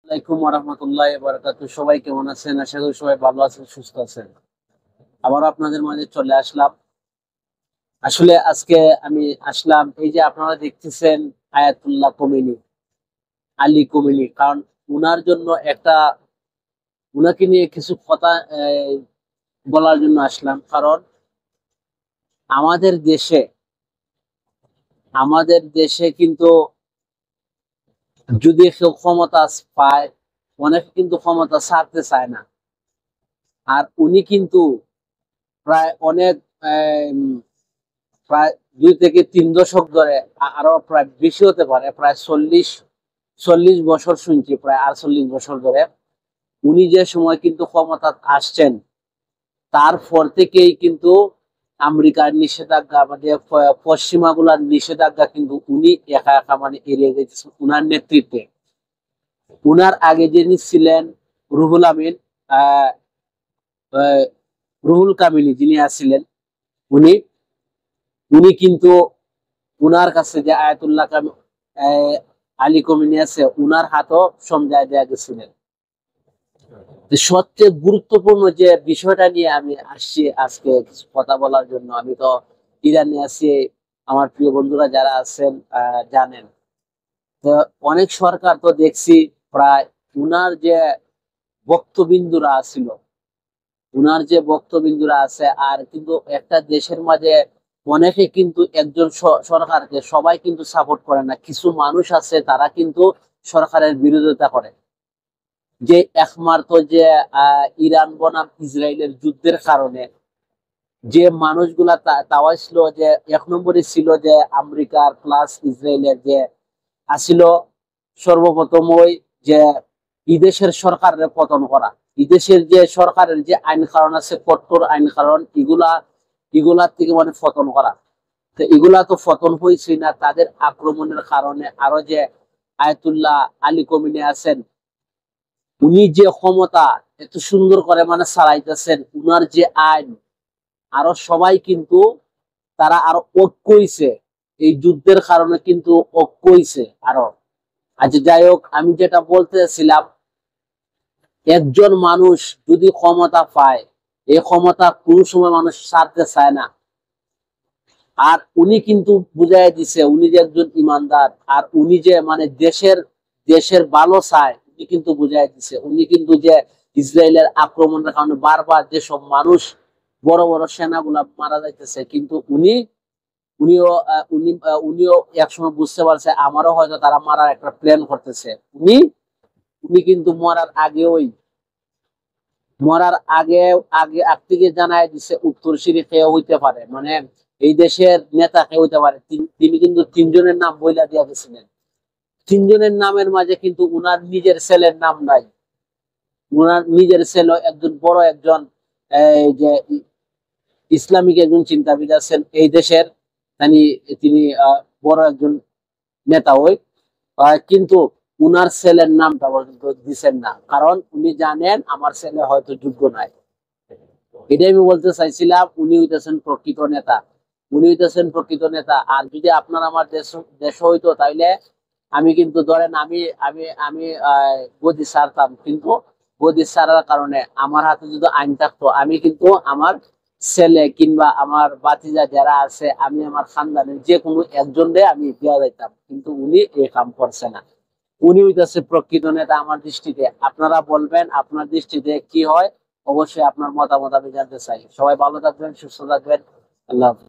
আলাইকুম ওয়া রাহমাতুল্লাহি ওয়া বারাকাতুহু। সবাই কেমন আছেন? আশা করি সবাই ভালো আছেন, সুস্থ আছেন। আবার আপনাদের মাঝে চলে আসলাম। আসলে আজকে আমি আসলাম, এই যে আপনারা দেখতেছেন আয়াতুল্লাহ khomeini, আলী khomeini, কারণ উনার জন্য একটা, উনাকে নিয়ে কিছু কথা বলার জন্য আসলাম। কারণ আমাদের দেশে আমাদের দেশে কিন্তু যদি কেউ ক্ষমতা পায়, অনেকে কিন্তু ক্ষমতা ছাড়তে চায় না। আর উনি কিন্তু প্রায় অনেক প্রায় 2 থেকে 3 দশক ধরে, আরো প্রায় বেশি হতে পারে, প্রায় চল্লিশ বছর শুনছি, প্রায় 48 বছর ধরে উনি যে সময় কিন্তু ক্ষমতা আসছেন, তারপর থেকেই কিন্তু আমেরিকার নিষেধাজ্ঞা, মানে পশ্চিমা গুলার নিষেধাজ্ঞা কিন্তু উনি একা একা মানে এড়িয়ে যেতেছেন উনার নেতৃত্বে। উনার আগে যিনি ছিলেন রুহুল আমিন, আহ আহ, রুহুল কামিনী যিনি আছিলেন, উনি উনি কিন্তু উনার কাছে যে আয়াতুল্লাহ আলী khomeini আছে, উনার হাতও সমঝায় দেয়া গেছিলেন। সবচেয়ে গুরুত্বপূর্ণ যে বিষয়টা নিয়ে আমি আসছি আজকে কিছু কথা বলার জন্য, আমি তো ইরানে আছি, আমার প্রিয় বন্ধুরা যারা আছেন জানেন। তো অনেক সরকার তো দেখছি প্রায় উনার যে বক্তবিন্দুরা ছিল, উনার যে বক্তবিন্দুরা আছে, আর কিন্তু একটা দেশের মাঝে অনেকে কিন্তু একজন সরকারকে সবাই কিন্তু সাপোর্ট করে না, কিছু মানুষ আছে তারা কিন্তু সরকারের বিরোধিতা করে। যে একমাত্র যে ইরান বনাম ইসরায়েলের যুদ্ধের কারণে যে মানুষগুলা তাওয়াই ছিল, যে 1 নম্বরে ছিল যে আমেরিকার প্লাস ইসরায়েলের যে আসিল সর্বপ্রথম ওই যে বিদেশের সরকারের পতন করা, বিদেশের যে সরকারের যে আইন কারণ আছে, কঠোর আইন কারণ, এগুলার থেকে মানে পতন করা। তো এগুলা তো পতন হয়েছে না, তাদের আক্রমণের কারণে। আরো যে আয়াতুল্লাহ আলী khomeini আছেন, উনি যে ক্ষমতা এত সুন্দর করে মানে চালাইতেছেন, উনার যে আইন, আরো সবাই কিন্তু তারা আরো ঐক্য হইছে, এই যুদ্ধের কারণে কিন্তু ঐক্য হইছে আরো। আচ্ছা, যাই হোক, আমি যেটা বলতেছিলাম, একজন মানুষ যদি ক্ষমতা পায়, এই ক্ষমতা কোনো সময় মানুষ ছাড়তে চায় না। আর উনি কিন্তু বুঝাই দিছে উনি যে একজন ইমানদার, আর উনি যে মানে দেশের দেশের ভালো চায়, উনি কিন্তু বুঝাই দিছে। উনি কিন্তু যে ইসরায়েলের আক্রমণের কারণে বারবার যেসব মানুষ, বড় বড় সেনাগুলা মারা যাইতেছে, কিন্তু উনিও একসময় বুঝতে পারছে আমারও হয়তো তারা মারার একটা প্ল্যান করতেছে। উনি উনি কিন্তু মরার আগে আগে আগ থেকে জানাই দিছে উত্তরসূরি কে হইতে পারে, মানে এই দেশের নেতা কে হইতে পারে। তিনি কিন্তু 3 জনের নাম বইলা দিয়া গেছিলেন। 3 জনের নামের মাঝে কিন্তু উনার নিজের ছেলের নাম নাই। উনার নিজের ছেলে একজন বড় একজন এই যে ইসলামিক একজন চিন্তাবিদ আছেন এই দেশের, তিনি তিনি বড় একজন নেতা ওই, কিন্তু উনার ছেলের নামটা পর্যন্ত দিচ্ছেন না, কারণ উনি জানেন আমার ছেলে হয়তো যোগ্য নাই। এটাই আমি বলতে চাইছিলাম, উনি হইতেছেন প্রকৃত নেতা। উনি হইতেছেন প্রকৃত নেতা। আর যদি আপনার আমার দেশ হইতো, তাইলে আমি কিন্তু ধরেন আমি আমি আমি গদি ছাড়তাম, কিন্তু গদি ছাড়ার কারণে আমার হাতে যদি আইন থাকতো, আমি কিন্তু আমার ছেলে কিংবা আমার বাতিজা যারা আছে, আমি আমার খানদানের যে কোনো একজনরে আমি দেওয়া যাইতাম, কিন্তু উনি এই কাম করছে না। উনি হইতেছে প্রকৃত নেতা আমার দৃষ্টিতে। আপনারা বলবেন আপনার দৃষ্টিতে কি হয়, অবশ্যই আপনার মতামত আমি জানতে চাই। সবাই ভালো থাকবেন, সুস্থ থাকবেন। আল্লাহ হাফেজ।